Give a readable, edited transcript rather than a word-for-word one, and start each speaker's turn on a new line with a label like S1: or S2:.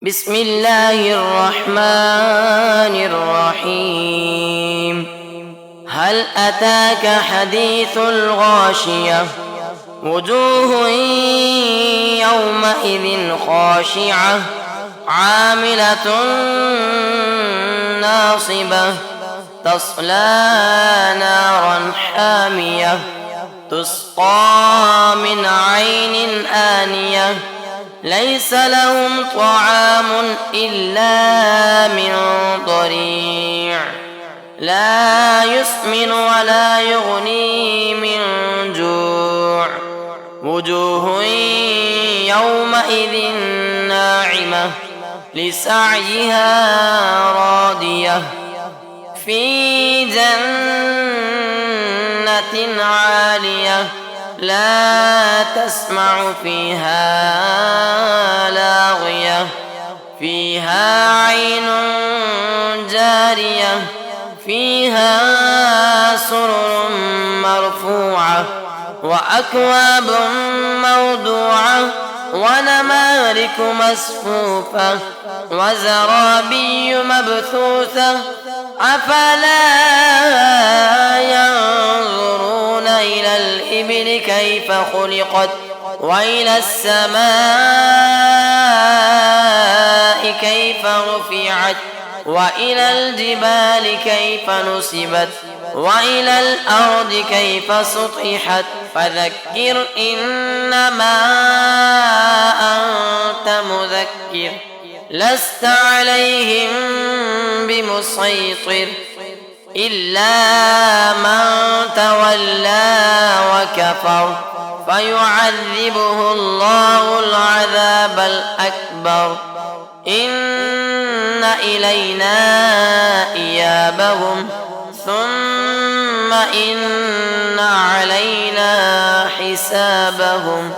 S1: بسم الله الرحمن الرحيم. هل أتاك حديث الغاشية؟ وجوه يومئذ خاشعة عاملة ناصبة تصلى نارا حامية تسقى من عين آنية ليس لهم طعام إلا من ضريع لا يسمن ولا يغني من جوع وجوه يومئذ ناعمة لسعيها راضية في جنة عالية لا تسمع فيها لاغية فيها عين جارية فيها سرر مرفوعة وأكواب موضوعة ونمارق مصفوفة وزرابي مبثوثة أفلا ينظرون إلى الإبل كيف خلقت وإلى السماء كيف رفعت وإلى الجبال كيف نصبت وإلى الأرض كيف سطحت فذكر إنما أنت مذكر لست عليهم بمسيطر إلا من تولى وكفر فيعذبه الله العذاب الأكبر إن إلينا إيابهم ثم إن علينا حسابهم.